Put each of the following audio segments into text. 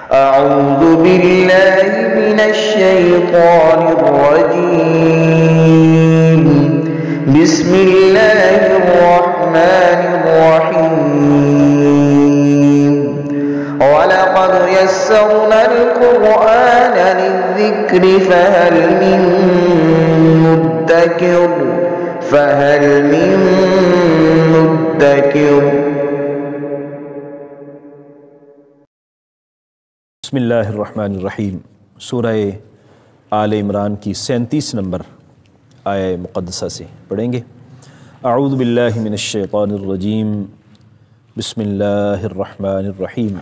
أعوذ بالله من الشيطان الرجيم. بسم الله الرحمن الرحيم. ولقد يسرنا القرآن للذكر فهل من مدكر. بسم اللہ الرحمن الرحیم. سورہ آل عمران کی 37 نمبر آیہ مقدسہ سے پڑھیں گے. اعوذ باللہ من الشیطان الرجیم. بسم اللہ الرحمن الرحیم.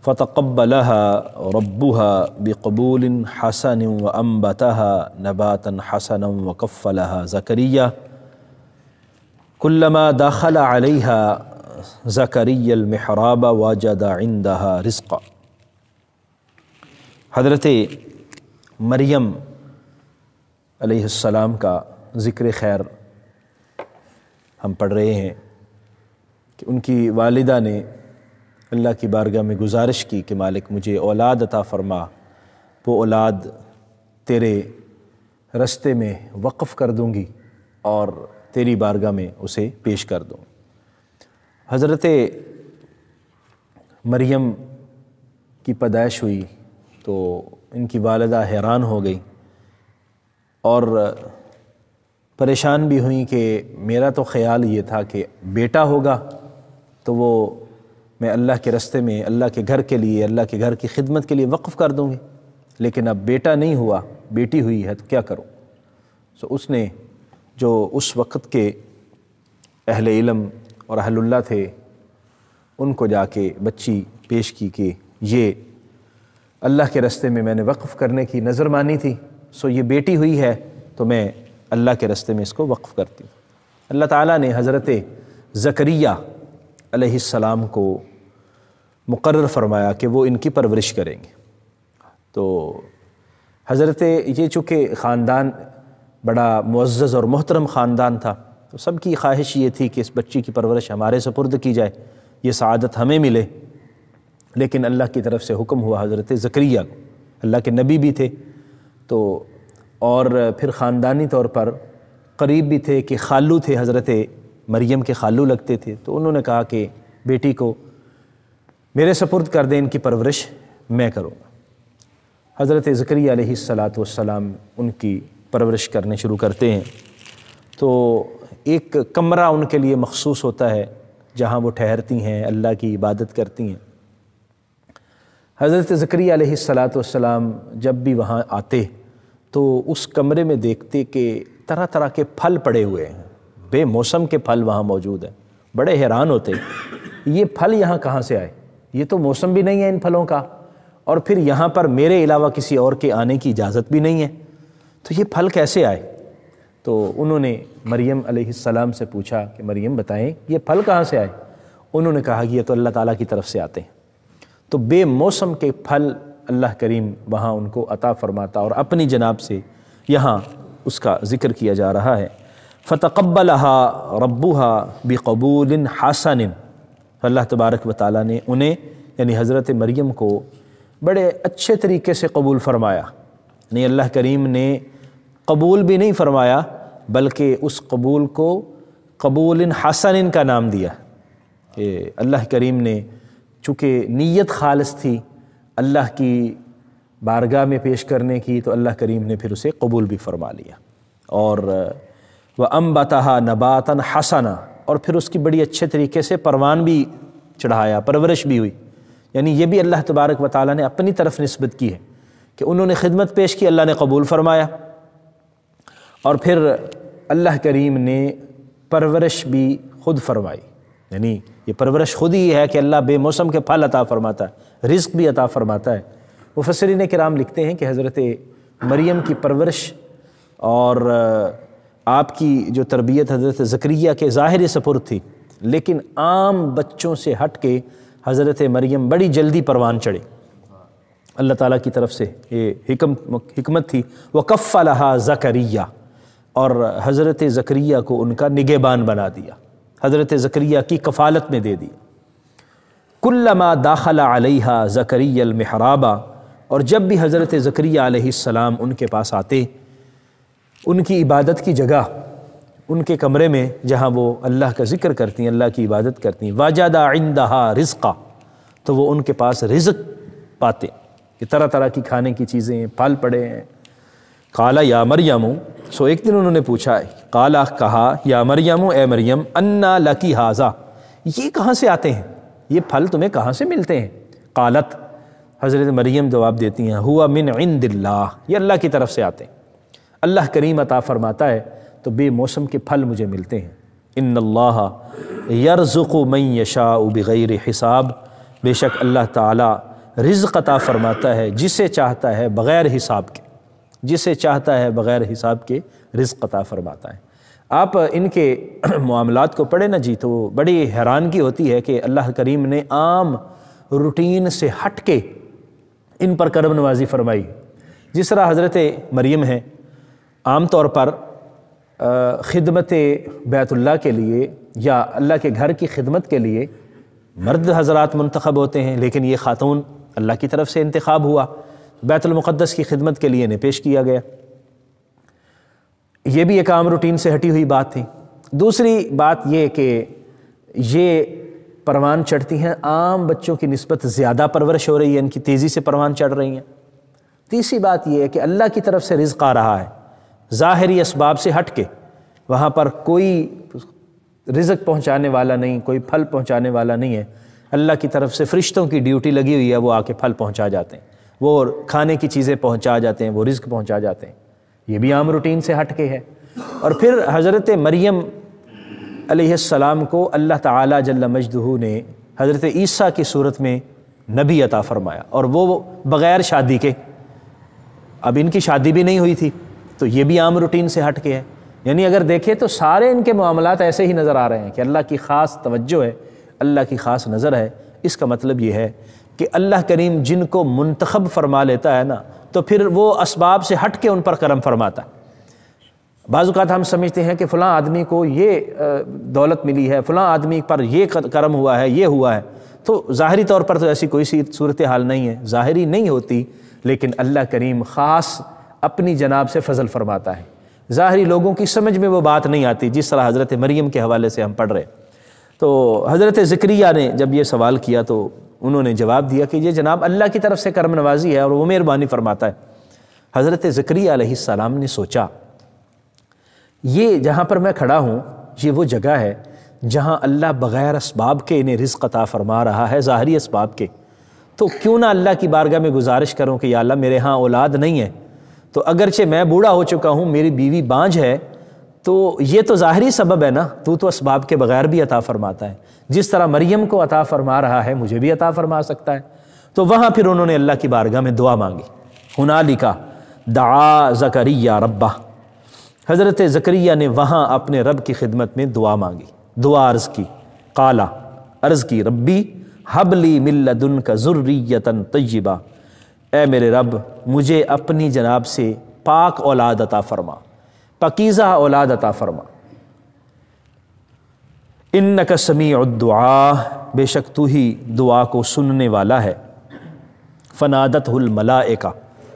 فتقبلها ربها بقبول حسن وانبتها نباتا حسنا وكفلها زكريا كلما دخل عليها زکریا المحراب وجد عندها رزقا. حضرت مریم علیہ السلام کا ذکر خیر ہم پڑھ رہے ہیں کہ ان کی والدہ نے اللہ کی بارگاہ میں گزارش کی کہ مالک مجھے اولاد عطا فرما، وہ اولاد تیرے رستے میں وقف کر دوں گی اور تیری بارگاہ میں اسے پیش کر دوں. حضرت مریم کی پیدائش ہوئی تو ان کی والدہ حیران ہو گئی اور پریشان بھی ہوئیں کہ میرا تو خیال یہ تھا کہ بیٹا ہوگا تو وہ میں اللہ کے راستے میں، اللہ کے گھر کے لیے، اللہ کے گھر کی خدمت کے لیے وقف کر دوں گی، لیکن اب بیٹا نہیں ہوا، بیٹی ہوئی ہے تو کیا کروں. اس نے جو اس وقت کے اہل علم اور اہل اللہ تھے ان کو جا کے بچی پیش کی کہ یہ اللہ کے راستے میں نے وقف کرنے کی نظر مانی تھی، یہ بیٹی ہوئی ہے تو میں اللہ کے راستے میں اس کو وقف کرتی ہوں. اللہ تعالیٰ نے حضرت زکریا علیہ السلام کو مقرر فرمایا کہ وہ ان کی پرورش کریں گے. تو حضرت یہ چونکہ خاندان بڑا معزز اور محترم خاندان تھا تو سب کی خواہش یہ تھی کہ اس بچی کی پرورش ہمارے سپرد کی جائے، یہ سعادت ہمیں ملے. لیکن اللہ کی طرف سے حکم ہوا حضرت زکریا کو، اللہ کے نبی بھی تھے تو اور پھر خاندانی طور پر قریب بھی تھے کہ خالو تھے، حضرت مریم کے خالو لگتے تھے، تو انہوں نے کہا کہ بیٹی کو میرے سپرد کر دیں، ان کی پرورش میں کروں گا. حضرت زکریا علیہ السلام ان کی پرورش کرنے شروع کرتے ہیں. تو ایک کمرہ ان کے لیے مخصوص ہوتا ہے جہاں وہ ٹھہرتی ہیں، اللہ کی عبادت کرتی ہیں. حضرت زکریا علیہ السلام جب بھی وہاں آتے تو اس کمرے میں دیکھتے کہ طرح طرح کے پھل پڑے ہوئے ہیں، بے موسم کے پھل وہاں موجود ہیں. بڑے حیران ہوتے یہ پھل یہاں کہاں سے آئے، یہ تو موسم بھی نہیں ہے ان پھلوں کا، اور پھر یہاں پر میرے علاوہ کسی اور کے آنے کی اجازت بھی نہیں ہے، تو یہ پھل کیسے آئے. تو انہوں نے مریم علیہ السلام سے پوچھا کہ مریم بتائیں یہ پھل کہاں سے آئے. انہوں نے کہا کہ یہ تو اللہ تعالیٰ کی طرف سے آتے ہیں. تو بے موسم کے پھل اللہ کریم وہاں ان کو عطا فرماتا اور اپنی جناب سے یہااں اس کا ذکر کیا جا رہا ہے. فتقبلها ربها بقبول حسن. اللہ تبارک و تعالیٰ نے انہیں یعنی حضرت مریم کو بڑے اچھے طریقے سے قبول فرمایا. نہیں، اللہ کریم نے قبول بھی نہیں فرمایا بلکہ اس قبول کو قبول حسن کا نام دیا. اللہ کریم نے چونکہ نیت خالص تھی اللہ کی بارگاہ میں پیش کرنے کی تو اللہ کریم نے پھر اسے قبول بھی فرما لیا. اور وَأَنبَتَهَا نَبَاتًا حَسَنًا، اور پھر اس کی بڑی اچھے طریقے سے پروان بھی چڑھایا، پرورش بھی ہوئی. یعنی یہ بھی اللہ تبارک و تعالیٰ نے اپنی طرف نسبت کی ہے کہ انہوں نے خدمت پیش کی، اللہ نے قبول فرمایا، اور پھر اللہ کریم نے پرورش بھی خود فرمائی. یعنی یہ پرورش خود ہی ہے کہ اللہ بے موسم کے پھل عطا فرماتا ہے، رزق بھی عطا فرماتا ہے. مفسرین کرام لکھتے ہیں کہ حضرت مریم کی پرورش اور آپ کی جو تربیت حضرت زکریا کے ظاہری سپرد تھی، لیکن عام بچوں سے ہٹ کے حضرت مریم بڑی جلدی پروان چڑھے. اللہ تعالیٰ کی طرف سے یہ حکمت تھی. وَكَفَّلَهَا زَكَرِيَّا، اور حضرت زکریا کو ان کا نگہبان بنا دیا، حضرت زکریا کی کفالت میں دے دی. کلما داخل علیہا زکریا المحراب، اور جب بھی حضرت زکریا علیہ السلام ان کے پاس آتے، ان کی عبادت کی جگہ، ان کے کمرے میں جہاں وہ اللہ کا ذکر کرتی ہیں، اللہ کی عبادت کرتی ہیں، وجد عندہا رزقا، تو وہ ان کے پاس رزق پاتے کہ طرح طرح کی کھانے کی چیزیں، پھل پڑے ہیں۔ قال یا مریم، سو ایک دن انہوں نے پوچھا، قال کہا، یا مریم، اے مریم، انا لکی ھذا، یہ کہاں سے آتے ہیں، یہ پھل تمہیں کہاں سے ملتے ہیں؟ قالت، حضرت مریم جواب دیتی ہیں، ہوا من عند اللہ، یہ اللہ کی طرف سے آتے ہیں، اللہ کریم عطا فرماتا ہے تو بے موسم کے پھل مجھے ملتے ہیں۔ ان اللہ یرزق من یشاء بغیر حساب، بے شک اللہ تعالی رزق عطا فرماتا ہے جسے چاہتا ہے بغیر حساب کے، جسے چاہتا ہے بغیر حساب کے رزق عطا فرماتا ہے۔ آپ ان کے معاملات کو پڑھیں نا جی، تو بڑی حیرانگی ہوتی ہے کہ اللہ کریم نے عام روٹین سے ہٹ کے ان پر کرم نوازی فرمائی۔ جس طرح حضرت مریم ہیں، عام طور پر خدمت بیت اللہ کے لیے یا اللہ کے گھر کی خدمت کے لیے مرد حضرات منتخب ہوتے ہیں، لیکن یہ خاتون اللہ کی طرف سے انتخاب ہوا، بیت المقدس کی خدمت کے لیے انہیں پیش کیا گیا۔ یہ بھی ایک عام روٹین سے ہٹی ہوئی بات تھی۔ دوسری بات یہ کہ یہ پروان چڑھتی ہیں، عام بچوں کی نسبت زیادہ پرورش ہو رہی ہے، ان کی تیزی سے پروان چڑھ رہی ہیں۔ تیسری بات یہ ہے کہ اللہ کی طرف سے رزق آ رہا ہے، ظاہری اسباب سے ہٹ کے، وہاں پر کوئی رزق پہنچانے والا نہیں، کوئی پھل پہنچانے والا نہیں ہے، اللہ کی طرف سے فرشتوں کی ڈیوٹی لگی ہوئی ہے، وہ آ کے پھل پہنچا جاتے ہیں، وہ کھانے کی چیزیں پہنچا جاتے ہیں، وہ رزق پہنچا جاتے ہیں۔ یہ بھی عام روٹین سے ہٹ کے ہے۔ اور پھر حضرت مریم علیہ السلام کو اللہ تعالیٰ جل مجدہ نے حضرت عیسیٰ کی صورت میں نبی عطا فرمایا، اور وہ بغیر شادی کے، اب ان کی شادی بھی نہیں ہوئی تھی، تو یہ بھی عام روٹین سے ہٹ کے ہے۔ یعنی اگر دیکھیں تو سارے ان کے معاملات ایسے ہی نظر آ رہے ہیں کہ اللہ کی خاص توجہ ہے، اللہ کی خاص نظر ہے۔ اس کا مطلب یہ ہے کہ اللہ کریم جن کو منتخب فرما لیتا ہے نا، تو پھر وہ اسباب سے ہٹ کے ان پر کرم فرماتا ہے۔ بعض اوقات ہم سمجھتے ہیں کہ فلاں آدمی کو یہ دولت ملی ہے، فلاں آدمی پر یہ کرم ہوا ہے، یہ ہوا ہے، تو ظاہری طور پر تو ایسی کوئی سی صورتحال نہیں ہے، ظاہری نہیں ہوتی، لیکن اللہ کریم خاص اپنی جناب سے فضل فرماتا ہے۔ ظاہری لوگوں کی سمجھ میں وہ بات نہیں آتی، جس طرح حضرت مریم کے حوالے سے ہم پڑھ رہے ہیں۔ تو حضرت زکریا نے جب یہ سوال کیا تو انہوں نے جواب دیا کہ یہ جناب اللہ کی طرف سے کرم نوازی ہے اور وہ مہربانی فرماتا ہے۔ حضرت زکریا علیہ السلام نے سوچا، یہ جہاں پر میں کھڑا ہوں یہ وہ جگہ ہے جہاں اللہ بغیر اسباب کے انہیں رزق عطا فرما رہا ہے، ظاہری اسباب کے، تو کیوں نہ اللہ کی بارگاہ میں گزارش کروں کہ یا اللہ میرے ہاں اولاد نہیں ہے، تو اگرچہ میں بوڑھا ہو چکا ہوں، میری بیوی بانجھ ہے، تو یہ تو ظاہری سبب ہے نا، تو اسباب کے بغیر بھی عطا فرماتا ہے، جس طرح مریم کو عطا فرما رہا ہے مجھے بھی عطا فرما سکتا ہے۔ تو وہاں پھر انہوں نے اللہ کی بارگاہ میں دعا مانگی۔ ہنالک دعا زکریا ربہ، حضرت زکریا نے وہاں اپنے رب کی خدمت میں دعا مانگی، دعا عرض کی، قالا عرض کی، ربی حب لی من لدنک ذریۃ طیبہ، اے میرے رب مجھے اپنی جناب سے پاک اولاد عطا فرما، پاکیزہ اولاد عطا فرما۔ انک سمیع الدعاء، بے شک تو ہی دعا کو سننے والا ہے۔ فنادتہ الملائکہ،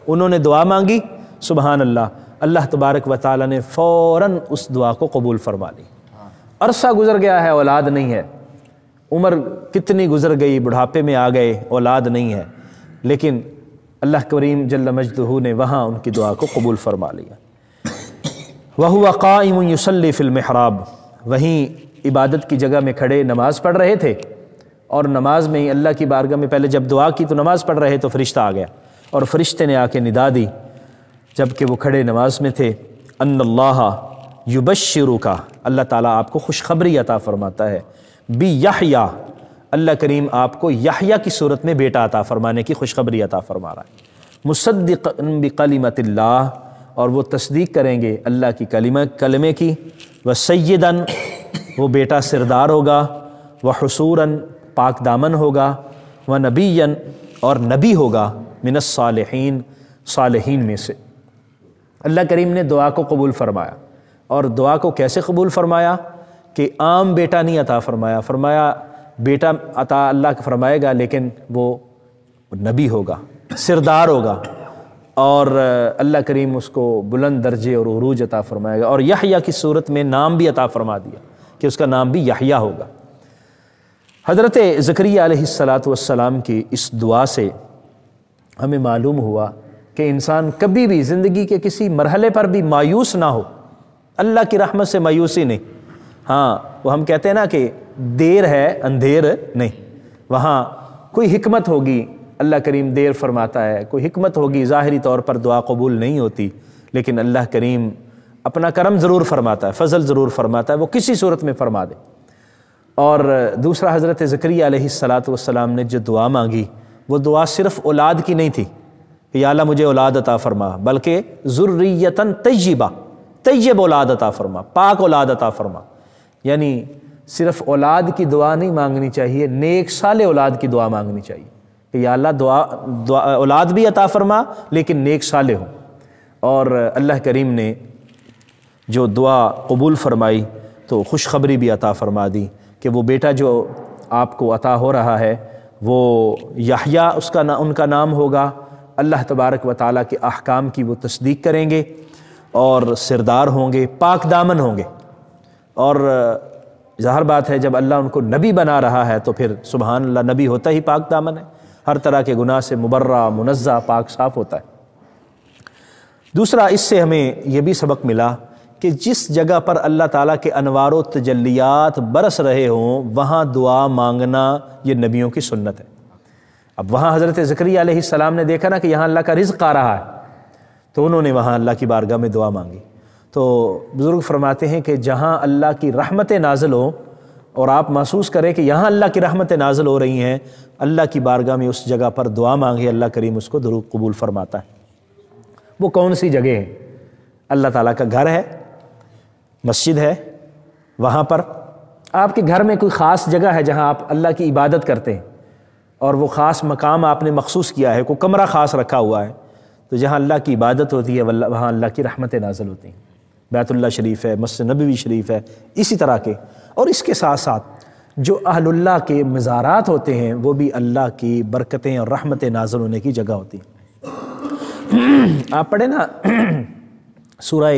انہوں نے دعا مانگی، سبحان اللہ، اللہ تبارک و تعالیٰ نے فوراً اس دعا کو قبول فرما لی۔ عرصہ گزر گیا ہے، اولاد نہیں ہے، عمر کتنی گزر گئی، بڑھاپے میں آ گئے، اولاد نہیں ہے، لیکن اللہ کریم جل مجدہ نے وہاں ان کی دعا کو قبول فرما لیا۔ وَهُوَ قَائِمٌ يُصَلِّي فِي الْمِحْرَابِ، وہیں عبادت کی جگہ میں کھڑے نماز پڑھ رہے تھے، اور نماز میں ہی اللہ کی بارگاہ میں پہلے جب دعا کی تو نماز پڑھ رہے تو فرشتہ آ گیا، اور فرشتے نے آ کے ندا دی جب کہ وہ کھڑے نماز میں تھے، ان اللہ یبشرک، اللہ تعالیٰ آپ کو خوشخبری عطا فرماتا ہے، بیحییٰ، اللہ کریم آپ کو یحییٰ کی صورت میں بیٹا عطا فرمانے کی خوشخبری عطا فرما رہا ہے، مصدقا بکلمۃ اللہ، اور وہ تصدیق کریں گے اللہ کی کلمے کی، وسیداً، وہ بیٹا سردار ہوگا، وحصوراً، پاک دامن ہوگا، ونبیاً، اور نبی ہوگا، من الصالحین، صالحین میں سے۔ اللہ کریم نے دعا کو قبول فرمایا، اور دعا کو کیسے قبول فرمایا کہ عام بیٹا نہیں عطا فرمایا، فرمایا بیٹا عطا اللہ کا فرمائے گا، لیکن وہ نبی ہوگا، سردار ہوگا، اور اللہ کریم اس کو بلند درجے اور عروج عطا فرمائے گا، اور یحییٰ کی صورت میں نام بھی عطا فرما دیا کہ اس کا نام بھی یحییٰ ہوگا۔ حضرت زکریا علیہ السلام کی اس دعا سے ہمیں معلوم ہوا کہ انسان کبھی بھی زندگی کے کسی مرحلے پر بھی مایوس نہ ہو، اللہ کی رحمت سے مایوسی نہیں۔ ہاں، وہ ہم کہتے ہیں نا کہ دیر ہے اندھیر نہیں، وہاں کوئی حکمت ہوگی، اللہ کریم دیر فرماتا ہے، کوئی حکمت ہوگی، ظاہری طور پر دعا قبول نہیں ہوتی، لیکن اللہ کریم اپنا کرم ضرور فرماتا ہے، فضل ضرور فرماتا ہے، وہ کسی صورت میں فرما دے۔ اور دوسرا، حضرت زکریا علیہ السلام نے جو دعا مانگی، وہ دعا صرف اولاد کی نہیں تھی کہ یا اللہ مجھے اولاد عطا فرما، بلکہ ذریۃً طیبہ، طیب اولاد عطا فرما، پاک اولاد عطا فرما۔ یعنی صرف اولاد کی دعا نہیں مانگنی چاہیے، نیک صالح اولاد کی دعا مانگنی چاہیے کہ یا اللہ دعا اولاد بھی عطا فرما لیکن نیک صالح ہو۔ اور اللہ کریم نے جو دعا قبول فرمائی تو خوشخبری بھی عطا فرما دی کہ وہ بیٹا جو آپ کو عطا ہو رہا ہے وہ یحییٰ ان کا نام ہوگا، اللہ تبارک و تعالیٰ کے احکام کی وہ تصدیق کریں گے اور سردار ہوں گے، پاک دامن ہوں گے۔ اور ظاہر بات ہے جب اللہ ان کو نبی بنا رہا ہے تو پھر سبحان اللہ، نبی ہوتا ہی پاک دامن ہے، ہر طرح کے گناہ سے مبرہ، منزہ، پاک صاف ہوتا ہے۔ دوسرا، اس سے ہمیں یہ بھی سبق ملا کہ جس جگہ پر اللہ تعالیٰ کے انوار و تجلیات برس رہے ہوں وہاں دعا مانگنا یہ نبیوں کی سنت ہے۔ اب وہاں حضرت زکریا علیہ السلام نے دیکھا نا کہ یہاں اللہ کا رزق آ رہا ہے، تو انہوں نے وہاں اللہ کی بارگاہ میں دعا مانگی۔ تو بزرگ فرماتے ہیں کہ جہاں اللہ کی رحمتیں نازل ہوں اور آپ محسوس کریں کہ یہاں اللہ کی رحمتیں نازل ہو رہی ہیں، اللہ کی بارگاہ میں اس جگہ پر دعا مانگے، اللہ کریم اس کو ضرور قبول فرماتا ہے۔ وہ کون سی جگہ ہے؟ اللہ تعالیٰ کا گھر ہے، مسجد ہے، وہاں پر آپ کے گھر میں کوئی خاص جگہ ہے جہاں آپ اللہ کی عبادت کرتے ہیں اور وہ خاص مقام آپ نے مخصوص کیا ہے، کوئی کمرہ خاص رکھا ہوا ہے، تو جہاں اللہ کی عبادت ہوتی ہے وہاں اللہ کی رحمتیں نازل ہوتی ہیں۔ بیت اللہ شریف ہے، مسجد نبوی شریف ہے، اسی طرح کے۔ اور اس کے ساتھ ساتھ جو اہل اللہ کے مزارات ہوتے ہیں وہ بھی اللہ کی برکتیں اور رحمتیں نازل ہونے کی جگہ ہوتی ہیں۔ آپ پڑھیں نا سورہ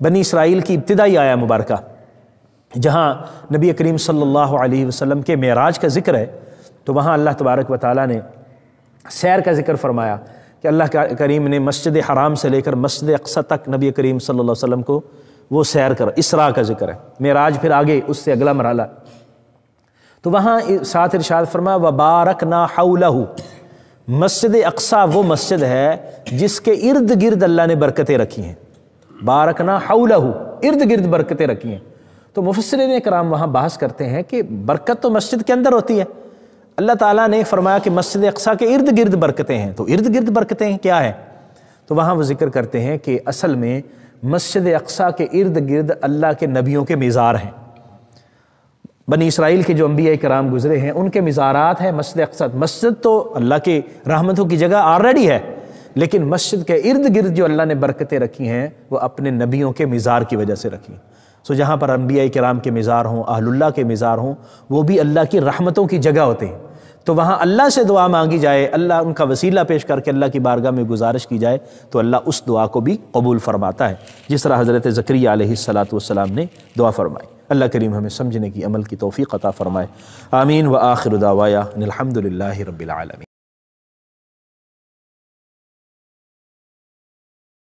بنی اسرائیل کی ابتدائی آیہ مبارکہ، جہاں نبی کریم صلی اللہ علیہ وسلم کے معراج کا ذکر ہے، تو وہاں اللہ تبارک و تعالیٰ نے سیر کا ذکر فرمایا کہ اللہ کریم نے مسجد حرام سے لے کر مسجد اقصی تک نبی کریم صلی اللہ علیہ وسلم کو وہ سیر کر، اسراء کا ذکر ہے، معراج پھر آگے اس سے اگلا مرحلہ۔ تو وہاں ساتھ ارشاد فرمایا وَبَارَكْنَا حَوْلَهُ، مسجد اقصی وہ مسجد ہے جس کے ارد گرد اللہ نے برکتیں رکھی ہیں، بارکنا حولہ، ارد گرد برکتیں رکھی ہیں۔ تو مفسرین کرام وہاں بحث کرتے ہیں کہ برکت تو مسجد کے اندر ہوتی ہے، اللہ تعالیٰ نے فرمایا کہ مسجد اقصی کے ارد گرد برکتیں ہیں، تو ارد گرد برکتیں کیا ہیں؟ تو وہاں وہ ذکر کرتے ہیں کہ اصل میں مسجد اقصی کے ارد گرد اللہ کے نبیوں کے مزار ہیں، بنی اسرائیل کے جو انبیاء کرام گزرے ہیں ان کے مزارات ہیں مسجد اقصی۔ مسجد تو اللہ کے رحمتوں کی جگہ آلریڈی ہے، لیکن مسجد کے ارد گرد جو اللہ نے برکتیں رکھی ہیں وہ اپنے نبیوں کے مزار کی وجہ سے رکھی ہیں۔ سو جہاں پر انبیاء کرام کے مزار ہوں، اہل اللہ کے مزار ہوں، وہ بھی اللہ کی رحمتوں کی جگہ ہوتے ہیں۔ تو وہاں اللہ سے دعا مانگی جائے، اللہ ان کا وسیلہ پیش کر کے اللہ کی بارگاہ میں گزارش کی جائے تو اللہ اس دعا کو بھی قبول فرماتا ہے، جس طرح حضرت زکریا علیہ السلام نے دعا فرمائی۔ اللہ کریم ہمیں سمجھنے کی، عمل کی توفیق عطا فرمائے۔ آمین۔ وآخر دعوایا ان الحمد للہ رب العالمین۔